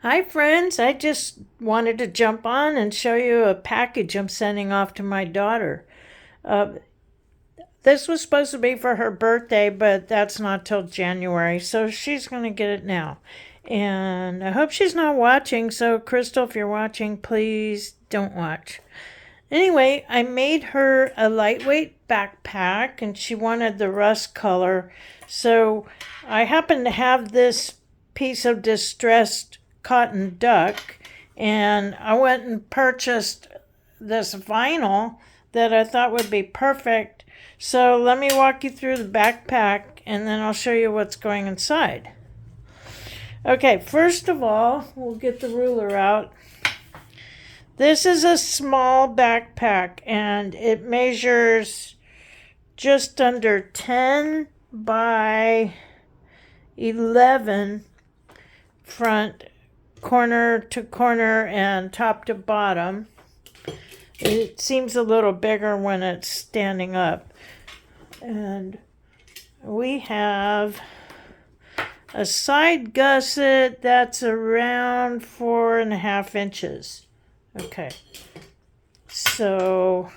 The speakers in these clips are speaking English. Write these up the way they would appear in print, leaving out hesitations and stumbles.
Hi friends, I just wanted to jump on and show you a package I'm sending off to my daughter. Uh, this was supposed to be for her birthday, but that's not till January, so she's going to get it now. And I hope she's not watching, so Crystal, if you're watching, please don't watch. Anyway, I made her a lightweight backpack and she wanted the rust color. So I happen to have this piece of distressed cotton duck and I went and purchased this vinyl that I thought would be perfect. So let me walk you through the backpack and then I'll show you what's going inside. Okay, first of all, we'll get the ruler out. This is a small backpack and it measures just under 10 by 11 front, corner to corner and top to bottom. It seems a little bigger when it's standing up. And we have a side gusset that's around 4.5 inches. Okay, so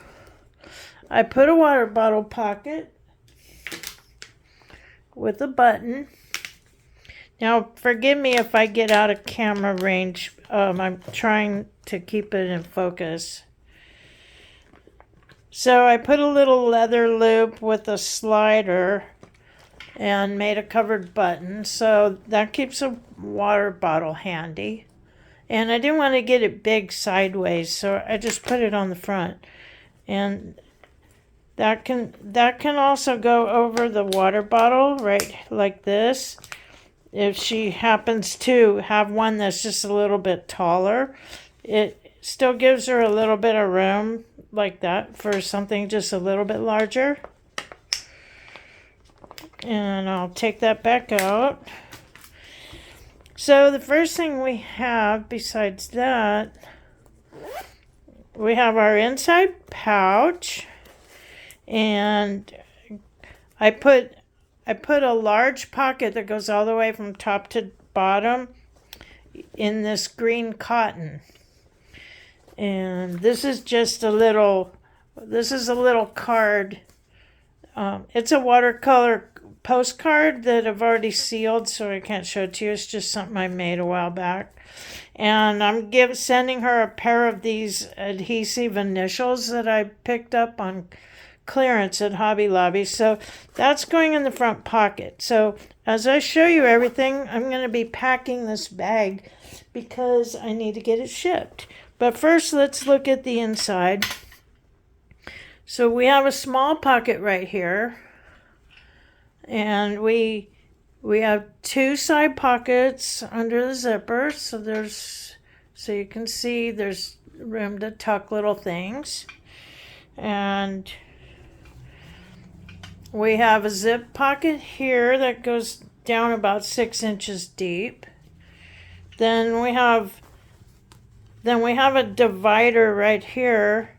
I put a water bottle pocket with a button. Now, forgive me if I get out of camera range. I'm trying to keep it in focus. So I put a little leather loop with a slider and made a covered button. So that keeps a water bottle handy. And I didn't want to get it big sideways, so I just put it on the front. And that can also go over the water bottle, right, like this. If she happens to have one that's just a little bit taller, it still gives her a little bit of room like that for something just a little bit larger. And I'll take that back out. So the first thing we have besides that, we have our inside pouch, and I put a large pocket that goes all the way from top to bottom in this green cotton. And this is a little card. It's a watercolor postcard that I've already sealed, so I can't show it to you. It's just something I made a while back. And I'm sending her a pair of these adhesive initials that I picked up on clearance at Hobby Lobby. So that's going in the front pocket. So as I show you everything, I'm going to be packing this bag because I need to get it shipped. But first, let's look at the inside. So we have a small pocket right here. And we have two side pockets under the zipper, so you can see there's room to tuck little things. And we have a zip pocket here that goes down about 6 inches deep. Then we have a divider right here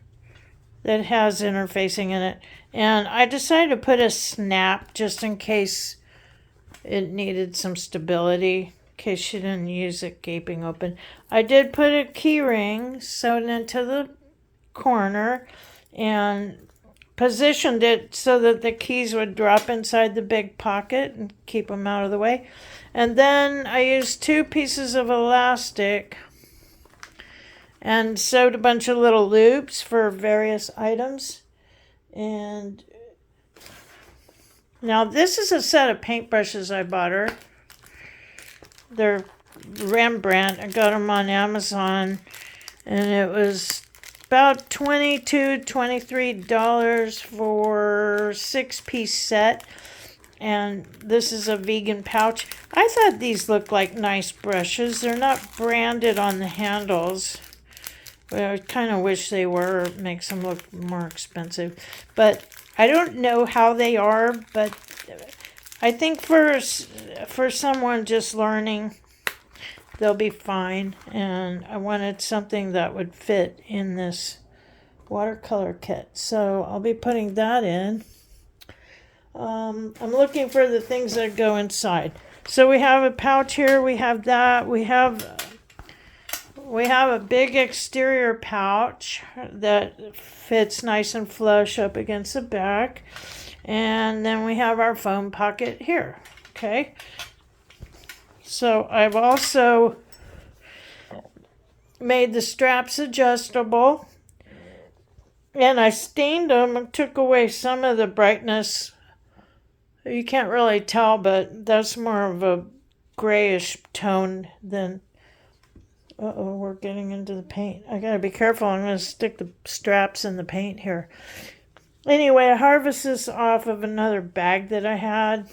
that has interfacing in it. And I decided to put a snap just in case it needed some stability, in case she didn't use it gaping open. I did put a key ring sewn into the corner and positioned it so that the keys would drop inside the big pocket and keep them out of the way. And then I used 2 pieces of elastic and sewed a bunch of little loops for various items. And now this is a set of paintbrushes I bought her. They're Rembrandt. I got them on Amazon, and it was about $23 for 6-piece set. And this is a vegan pouch. I thought these looked like nice brushes. They're not branded on the handles. Well, I kind of wish they were. It makes them look more expensive. But I don't know how they are, but I think for someone just learning, they'll be fine. And I wanted something that would fit in this watercolor kit. So I'll be putting that in. I'm looking for the things that go inside. So we have a pouch here. We have that. We have we have a big exterior pouch that fits nice and flush up against the back. And then we have our foam pocket here. Okay. So I've also made the straps adjustable. And I stained them and took away some of the brightness. You can't really tell, but that's more of a grayish tone than... Uh-oh, we're getting into the paint. I gotta be careful. I'm gonna stick the straps in the paint here. Anyway, I harvested this off of another bag that I had.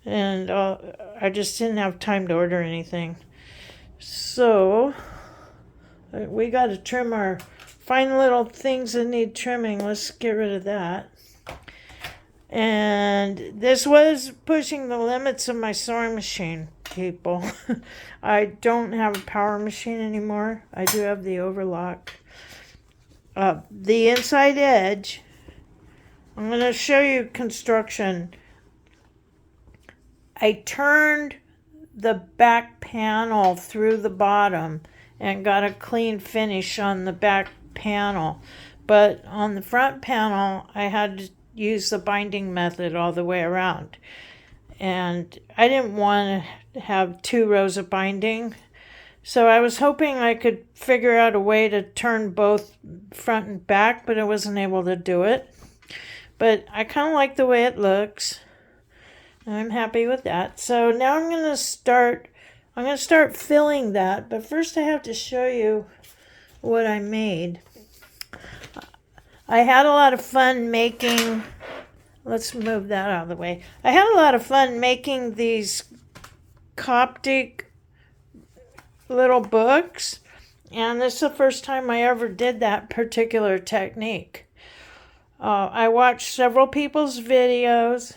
And I just didn't have time to order anything. So, we gotta trim our fine little things that need trimming. Let's get rid of that. And this was pushing the limits of my sewing machine, people. I don't have a power machine anymore. I do have the overlock. The inside edge, I'm going to show you construction. I turned the back panel through the bottom and got a clean finish on the back panel. But on the front panel, I had to use the binding method all the way around. And I didn't want to have 2 rows of binding. So I was hoping I could figure out a way to turn both front and back, but I wasn't able to do it. But I kind of like the way it looks. I'm happy with that. So now I'm going to start filling that. But first I have to show you what I made. I had a lot of fun making, let's move that out of the way. I had a lot of fun making these Coptic little books, and this is the first time I ever did that particular technique. I watched several people's videos,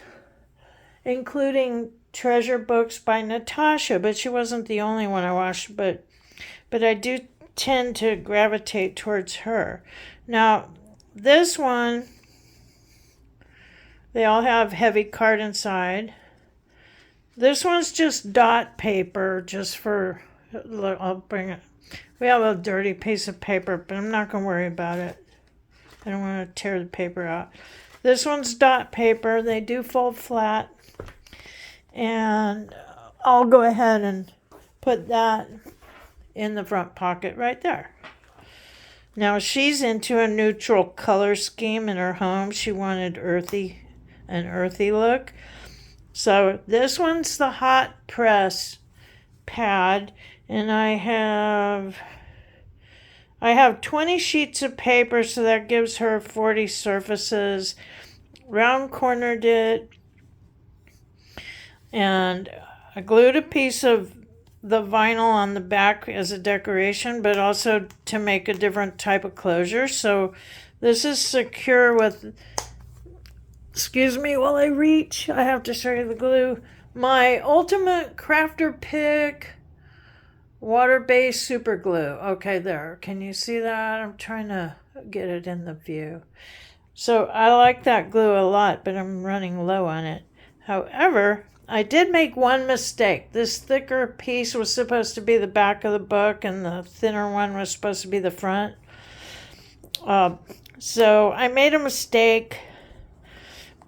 including Treasure Books by Natasha, but she wasn't the only one I watched, but I do tend to gravitate towards her. Now, this one, they all have heavy card inside. This one's just dot paper, just for, I'll bring it. We have a dirty piece of paper, but I'm not going to worry about it. I don't want to tear the paper out. This one's dot paper. They do fold flat. And I'll go ahead and put that in the front pocket right there. Now, she's into a neutral color scheme in her home. She wanted an earthy look. So this one's the hot press pad, and I have 20 sheets of paper, so that gives her 40 surfaces. Round cornered it, and I glued a piece of the vinyl on the back as a decoration, but also to make a different type of closure. So this is secure with, excuse me while I reach, I have to show you the glue. My Ultimate Crafter Pick water-based super glue. Okay, there. Can you see that? I'm trying to get it in the view. So I like that glue a lot, but I'm running low on it. However, I did make one mistake. This thicker piece was supposed to be the back of the book, and the thinner one was supposed to be the front. So I made a mistake,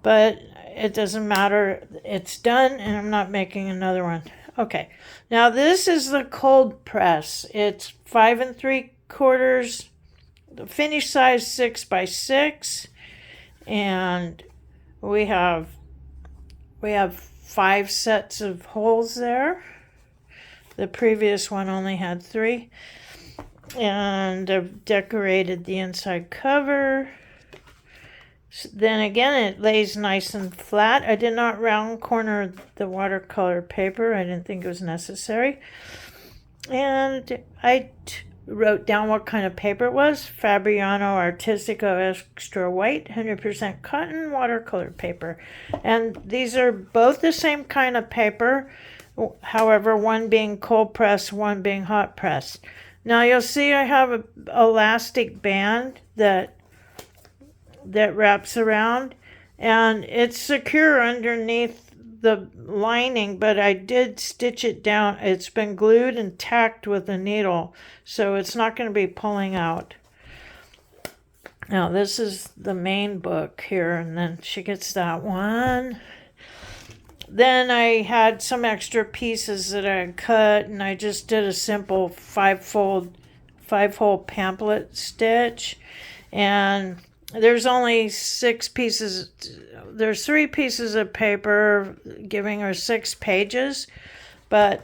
but it doesn't matter. It's done, and I'm not making another one. Okay, now this is the cold press. It's 5 3/4, the finish size 6 by 6, and we have 5 sets of holes there. The previous one only had 3. And I've decorated the inside cover. Then again, it lays nice and flat. I did not round corner the watercolor paper. I didn't think it was necessary. And I wrote down what kind of paper it was. Fabriano Artistico Extra White, 100% cotton watercolor paper. And these are both the same kind of paper. However, one being cold press, one being hot press. Now you'll see I have an elastic band that wraps around, and it's secure underneath the lining, but I did stitch it down. It's been glued and tacked with a needle, so it's not going to be pulling out. Now this is the main book here, and then she gets that one. Then I had some extra pieces that I had cut, and I just did a simple five-hole pamphlet stitch. And there's only 6 pieces. There's 3 pieces of paper, giving her 6 pages, but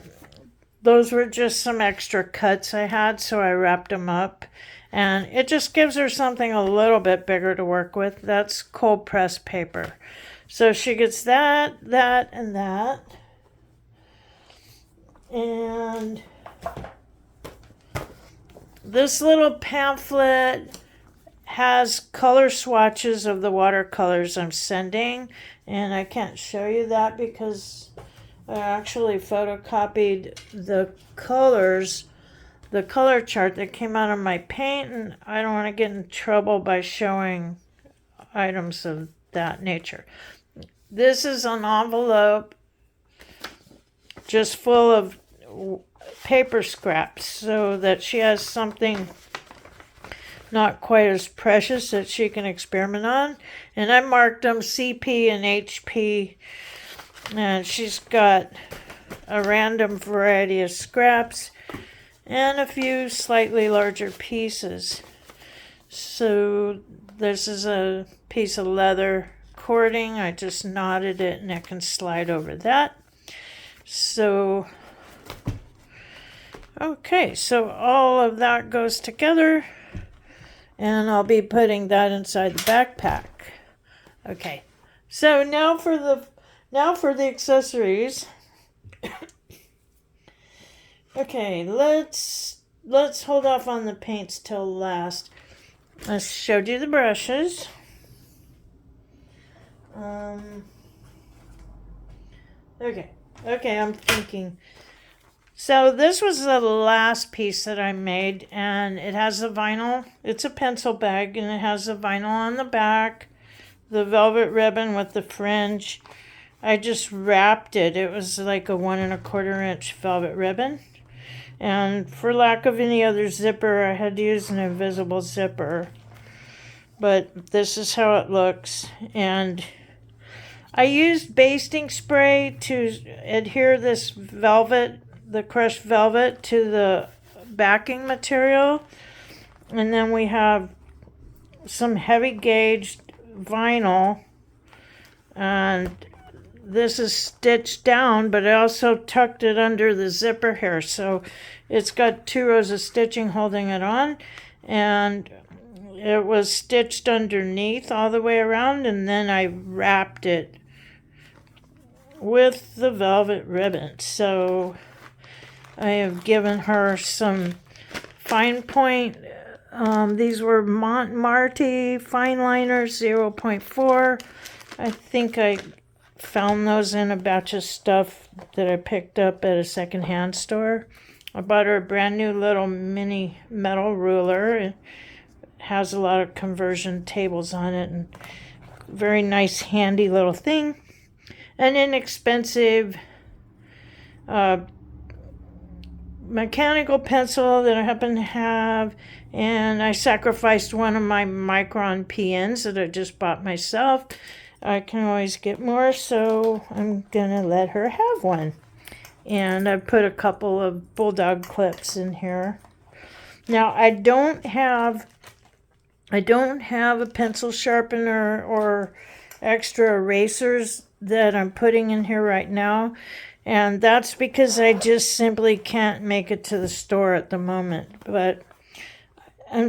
those were just some extra cuts I had, so I wrapped them up. And it just gives her something a little bit bigger to work with. That's cold pressed paper. So she gets that, that, and that. And this little pamphlet has color swatches of the watercolors I'm sending. And I can't show you that because I actually photocopied the colors, the color chart that came out of my paint, and I don't want to get in trouble by showing items of that nature. This is an envelope just full of paper scraps so that she has something not quite as precious that she can experiment on. And I marked them CP and HP, and she's got a random variety of scraps and a few slightly larger pieces. So this is a piece of leather cording. I just knotted it and it can slide over that. So, okay, so all of that goes together, and I'll be putting that inside the backpack. Okay, so now for the accessories. Okay, let's hold off on the paints till last. I showed you the brushes. Okay, I'm thinking. So this was the last piece that I made, and it has the vinyl. It's a pencil bag, and it has the vinyl on the back, the velvet ribbon with the fringe. I just wrapped it. It was like a 1 1/4 inch velvet ribbon. And for lack of any other zipper, I had to use an invisible zipper. But this is how it looks. And I used basting spray to adhere this velvet, the crushed velvet, to the backing material. And then we have some heavy gauged vinyl. And this is stitched down, but I also tucked it under the zipper here. So it's got 2 rows of stitching holding it on. And it was stitched underneath all the way around, and then I wrapped it with the velvet ribbon. So I have given her some fine point. These were Montmartre fine liners, 0.4. I think I found those in a batch of stuff that I picked up at a secondhand store. I bought her a brand new little mini metal ruler. It has a lot of conversion tables on it, and very nice handy little thing. An inexpensive mechanical pencil that I happen to have, and I sacrificed one of my Micron PNs that I just bought myself. I can always get more, so I'm gonna let her have one. And I put a couple of bulldog clips in here. Now I don't have a pencil sharpener or extra erasers that I'm putting in here right now, and that's because I just simply can't make it to the store at the moment. But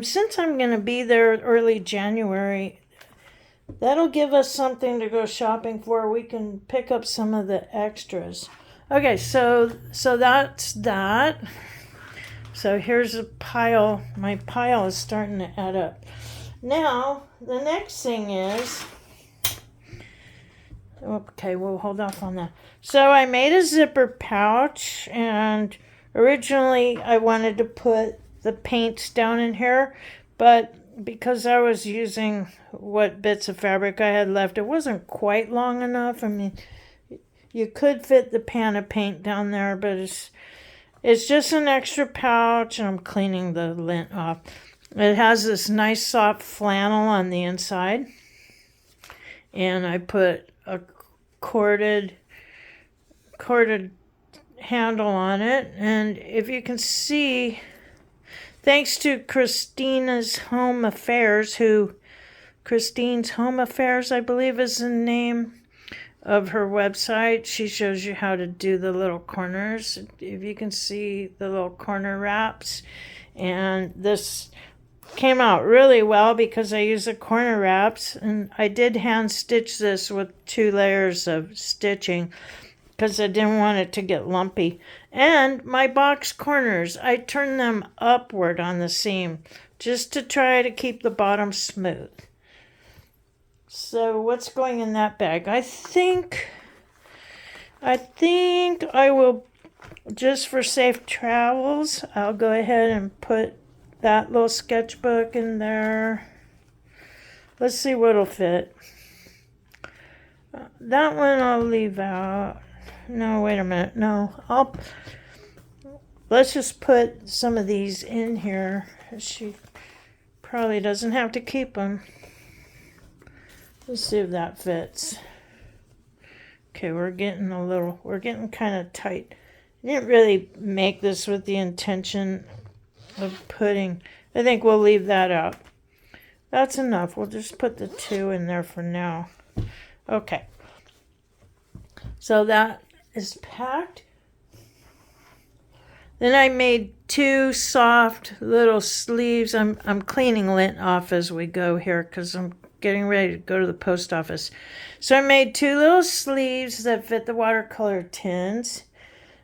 since I'm going to be there early January, that'll give us something to go shopping for. We can pick up some of the extras. Okay, so that's that. So here's a pile. My pile is starting to add up. Now, the next thing is, okay, we'll hold off on that. So I made a zipper pouch, and originally I wanted to put the paints down in here, but because I was using what bits of fabric I had left, it wasn't quite long enough. I mean, You could fit the pan of paint down there, but it's just an extra pouch, and I'm cleaning the lint off. It has this nice soft flannel on the inside, and I put a corded handle on it. And if you can see, thanks to Christine's Home Affairs, Christine's Home Affairs, I believe, is the name of her website. She shows you how to do the little corners. If you can see the little corner wraps. And this came out really well because I used the corner wraps, and I did hand stitch this with 2 layers of stitching because I didn't want it to get lumpy. And my box corners, I turned them upward on the seam just to try to keep the bottom smooth. So what's going in that bag? I think I will, just for safe travels, I'll go ahead and put that little sketchbook in there. Let's see what'll fit. That one I'll leave out. No, wait a minute. No, let's just put some of these in here. She probably doesn't have to keep them. Let's see if that fits. Okay, we're getting kind of tight. I didn't really make this with the intention of putting, I think we'll leave that out. That's enough. We'll just put the 2 in there for now. Okay. So that is packed. Then I made 2 soft little sleeves. I'm cleaning lint off as we go here because I'm getting ready to go to the post office. So I made 2 little sleeves that fit the watercolor tins,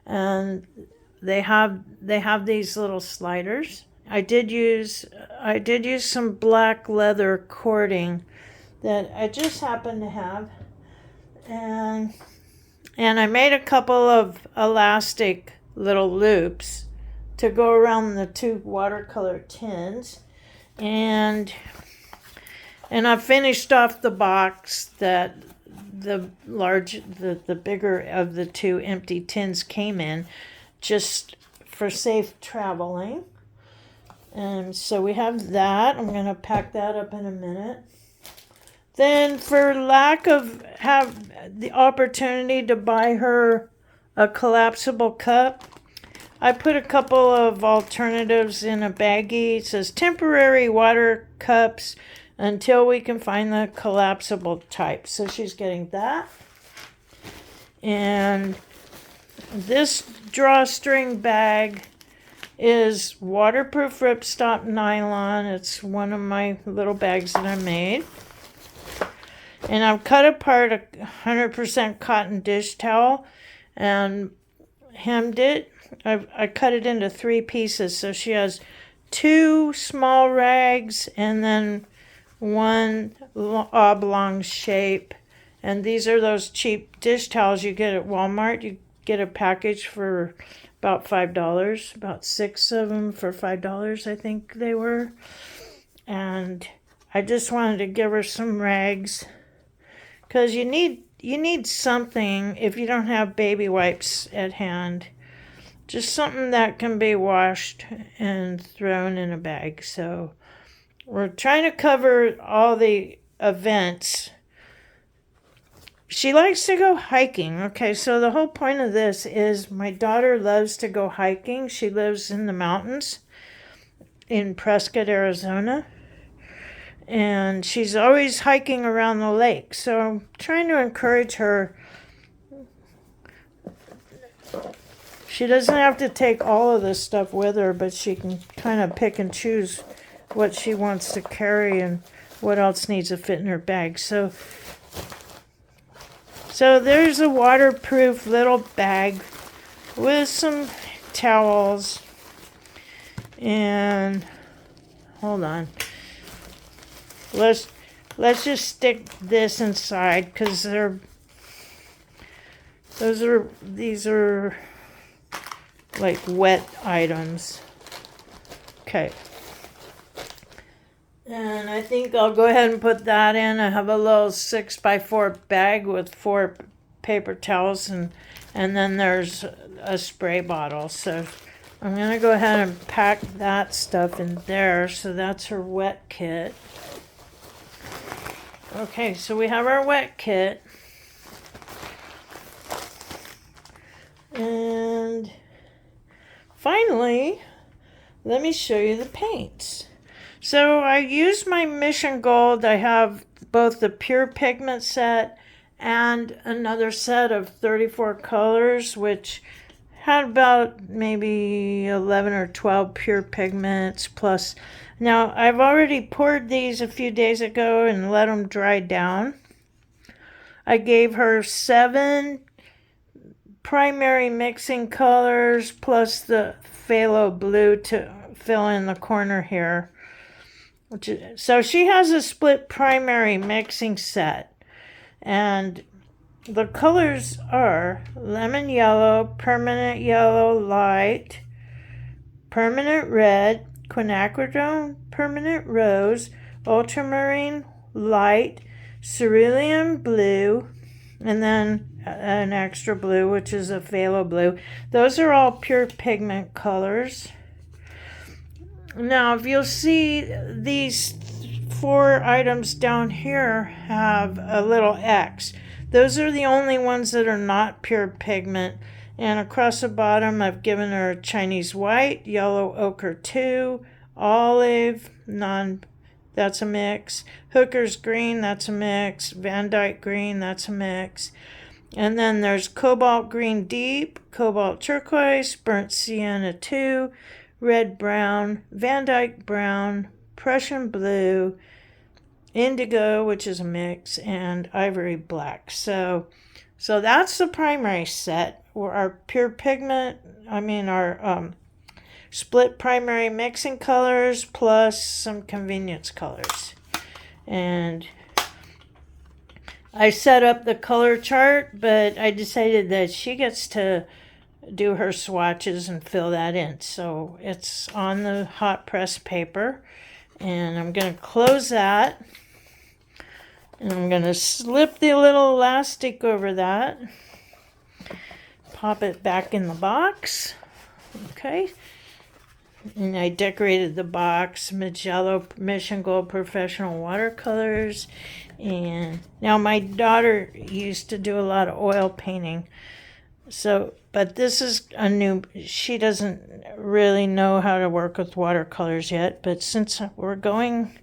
and they have these little sliders. I did use some black leather cording that I just happened to have, and I made a couple of elastic little loops to go around the 2 watercolor tins, and I finished off the box that the bigger of the 2 empty tins came in, just for safe traveling. And so we have that. I'm going to pack that up in a minute. Then, for lack of have the opportunity to buy her a collapsible cup, I put a couple of alternatives in a baggie. It says temporary water cups until we can find the collapsible type. So she's getting that. And this drawstring bag is waterproof ripstop nylon. It's one of my little bags that I made. And I've cut apart a 100% cotton dish towel and hemmed it. I cut it into 3 pieces. So she has 2 small rags and then 1 oblong shape. And these are those cheap dish towels you get at Walmart. You get a package for about $5, about 6 of them for $5, I think they were. And I just wanted to give her some rags, because you need something if you don't have baby wipes at hand. Just something that can be washed and thrown in a bag. So we're trying to cover all the events. She likes to go hiking. Okay, so the whole point of this is my daughter loves to go hiking. She lives in the mountains in Prescott, Arizona. And she's always hiking around the lake. So I'm trying to encourage her. She doesn't have to take all of this stuff with her, but she can kind of pick and choose what she wants to carry and what else needs to fit in her bag. So there's a waterproof little bag with some towels. And hold on. Let's just stick this inside, because these are like wet items. Okay. And I think I'll go ahead and put that in. I have a little 6x4 bag with 4 paper towels, and then there's a spray bottle. So I'm going to go ahead and pack that stuff in there. So that's her wet kit. Okay, so we have our wet kit. And finally, let me show you the paints. So I used my Mission Gold. I have both the pure pigment set and another set of 34 colors, which had about maybe 11 or 12 pure pigments plus. Now, I've already poured these a few days ago and let them dry down. I gave her 7 primary mixing colors plus the phthalo blue to fill in the corner here. So she has a split primary mixing set, and the colors are lemon yellow, permanent yellow light, permanent red, quinacridone permanent rose, ultramarine light, cerulean blue, and then an extra blue, which is a phthalo blue. Those are all pure pigment colors. Now, if you'll see, these 4 items down here have a little X. Those are the only ones that are not pure pigment. And across the bottom, I've given her Chinese white, yellow ochre 2, olive, that's a mix, Hooker's green, that's a mix, Van Dyke green, that's a mix. And then there's cobalt green deep, cobalt turquoise, burnt sienna 2, red brown, Van Dyke brown, Prussian blue, indigo, which is a mix, and ivory black. So that's the primary set. Our pure pigment, our split primary mixing colors plus some convenience colors. And I set up the color chart, but I decided that she gets to do her swatches and fill that in. So it's on the hot press paper, and I'm going to close that, and I'm going to slip the little elastic over that, pop it back in the box. Okay, and I decorated the box, Mijello Mission Gold Professional Watercolors. And now my daughter used to do a lot of oil painting, but this is she doesn't really know how to work with watercolors yet, but since we're going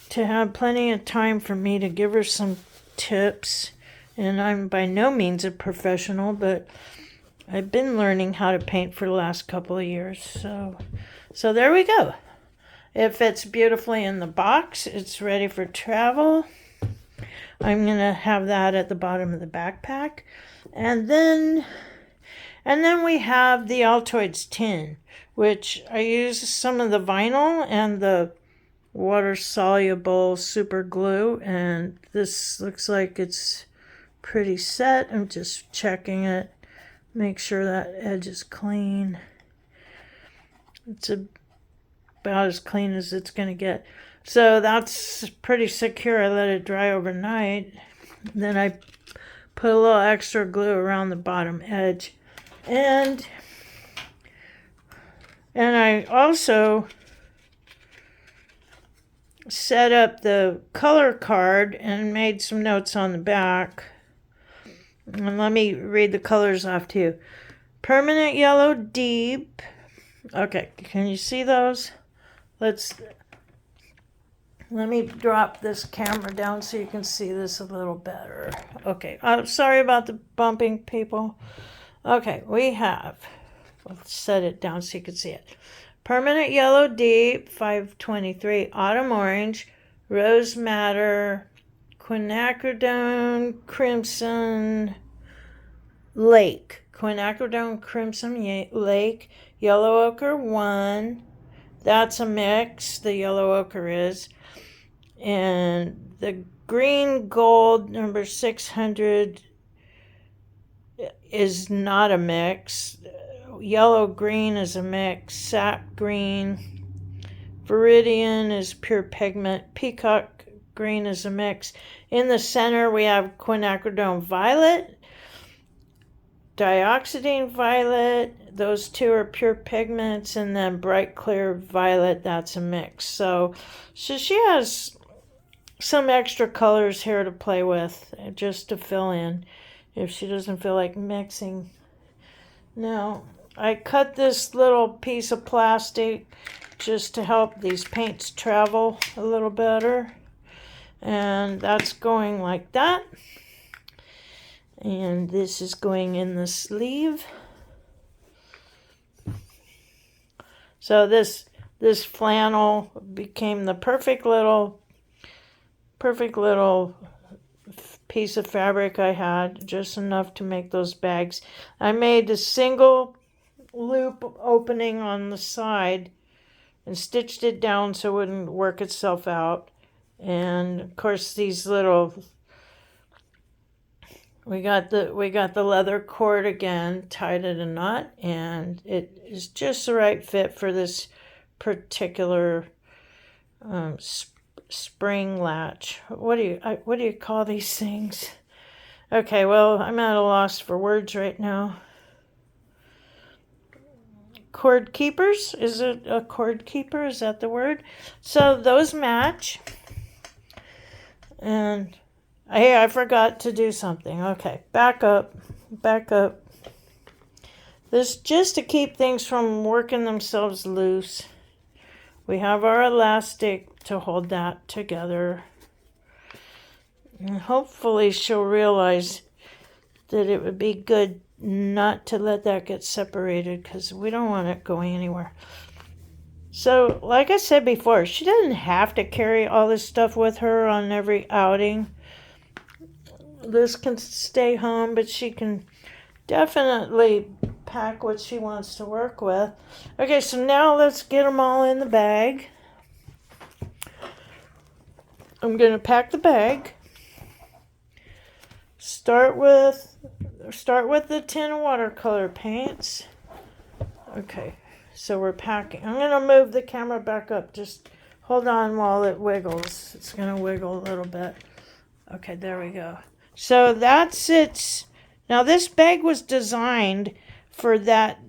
to have plenty of time for me to give her some tips, and I'm by no means a professional, but I've been learning how to paint for the last couple of years. So there we go. It fits beautifully in the box. It's ready for travel. I'm going to have that at the bottom of the backpack. And then we have the Altoids tin, which I use some of the vinyl and the water-soluble super glue. And this looks like it's pretty set. I'm just checking it. Make sure that edge is clean. It's about as clean as it's going to get. So that's pretty secure. I let it dry overnight. Then I put a little extra glue around the bottom edge. And I also set up the color card and made some notes on the back. And let me read the colors off to you. Permanent yellow deep. Okay, can you see those? Let me drop this camera down so you can see this a little better. Okay, I'm sorry about the bumping, people. Okay, let's set it down so you can see it. Permanent yellow deep, 523. Autumn orange, rose madder, quinacridone crimson lake. Quinacridone crimson lake, yellow ochre 1. That's a mix, the yellow ochre is. And the green gold number 600 is not a mix. Yellow green is a mix. Sap green. Viridian is pure pigment. Peacock green is a mix. In the center, we have quinacridone violet, dioxidine violet. Those two are pure pigments, and then bright clear violet, that's a mix. So she has some extra colors here to play with, just to fill in if she doesn't feel like mixing. Now, I cut this little piece of plastic just to help these paints travel a little better. And that's going like that. And this is going in the sleeve. So this flannel became the perfect little piece of fabric I had, just enough to make those bags. I made a single loop opening on the side and stitched it down so it wouldn't work itself out. And of course these little, we got the leather cord again, tied it a knot, and it is just the right fit for this particular spring latch. What do you call these things? Okay, well, I'm at a loss for words right now. Cord keepers? Is it a cord keeper? Is that the word? So those match. And hey, I forgot to do something. Okay, back up. This just to keep things from working themselves loose. We have our elastic to hold that together. And hopefully she'll realize that it would be good not to let that get separated, because we don't want it going anywhere. So, like I said before, she doesn't have to carry all this stuff with her on every outing. This can stay home, but she can definitely pack what she wants to work with. Okay, so now let's get them all in the bag. I'm going to pack the bag. Start with the tin of watercolor paints. Okay, so we're packing. I'm going to move the camera back up. Just hold on while it wiggles. It's going to wiggle a little bit. Okay, there we go. So that's it. Now this bag was designed for that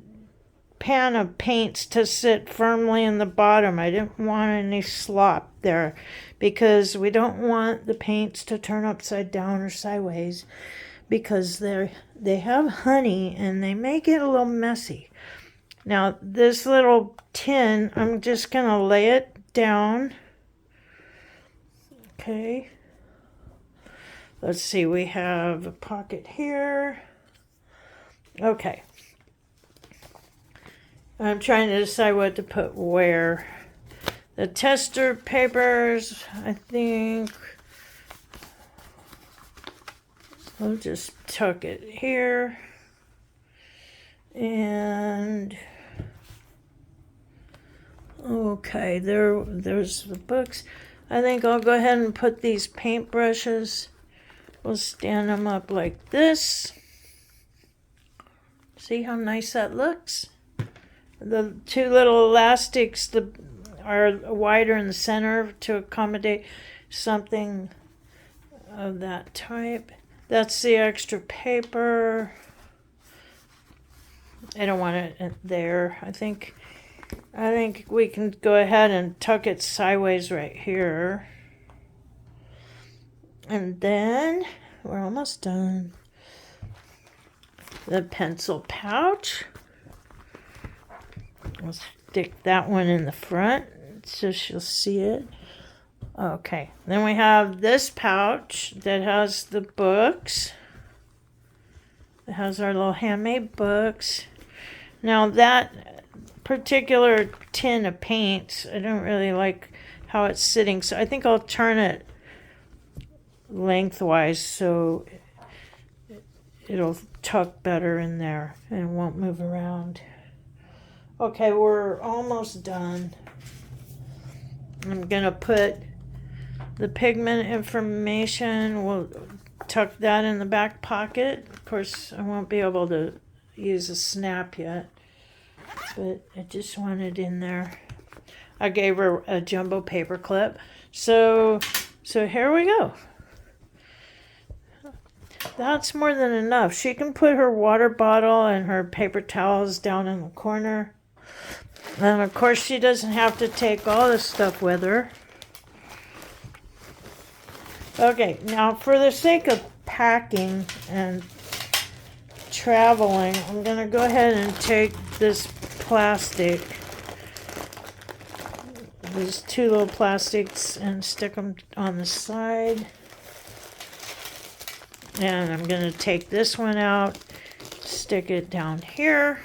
pan of paints to sit firmly in the bottom. I didn't want any slop there, because we don't want the paints to turn upside down or sideways, because they have honey and they may get a little messy. Now this little tin, I'm just going to lay it down. Okay. Let's see, we have a pocket here. Okay. I'm trying to decide what to put where. The tester papers, I think I'll just tuck it here. And okay, there's the books. I think I'll go ahead and put these paint brushes. We'll stand them up like this. See how nice that looks? The two little elastics are wider in the center to accommodate something of that type. That's the extra paper. I don't want it there. I think we can go ahead and tuck it sideways right here. And then we're almost done. The pencil pouch. We'll stick that one in the front so she'll see it. Okay, then we have this pouch that has the books. It has our little handmade books. Now that particular tin of paints, I don't really like how it's sitting, so I think I'll turn it lengthwise so it'll tuck better in there and it won't move around. Okay, we're almost done. I'm gonna put the pigment information. We'll tuck that in the back pocket. Of course, I won't be able to use a snap yet, but I just want it in there. I gave her a jumbo paper clip. So So here we go. That's more than enough. She can put her water bottle and her paper towels down in the corner. And of course she doesn't have to take all this stuff with her. Okay, now for the sake of packing and traveling, I'm going to go ahead and take this plastic, these two little plastics, and stick them on the side. And I'm going to take this one out, stick it down here,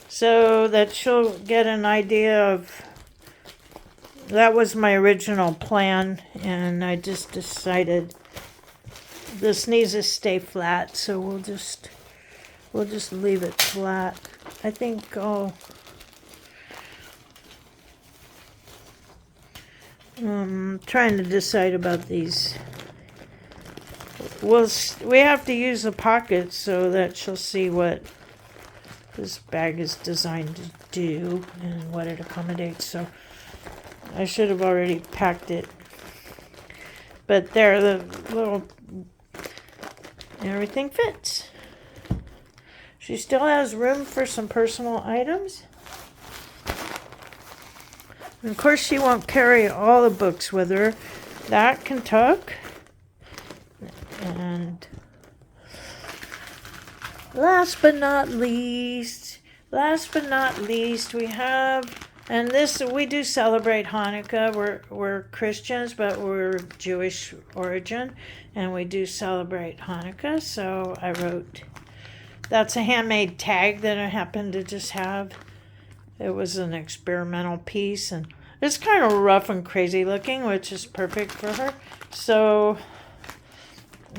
so that she'll get an idea of, that was my original plan, and I just decided this needs to stay flat, so we'll just leave it flat. I think trying to decide about these. We have to use the pockets so that she'll see what this bag is designed to do and what it accommodates. So I should have already packed it. But there, the little, everything fits. She still has room for some personal items. And of course, she won't carry all the books with her. That can tuck. And last but not least, we have, and this, we do celebrate Hanukkah. We're Christians, but we're Jewish origin, and we do celebrate Hanukkah. So I wrote, that's a handmade tag that I happened to just have. It was an experimental piece, and it's kind of rough and crazy looking, which is perfect for her. So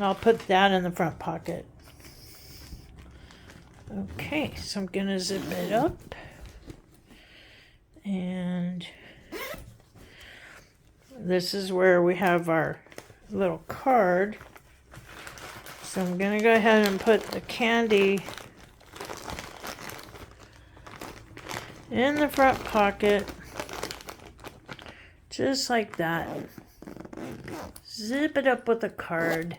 I'll put that in the front pocket. Okay, so I'm gonna zip it up. And this is where we have our little card. So I'm gonna go ahead and put the candy in the front pocket, just like that. Zip it up with a card.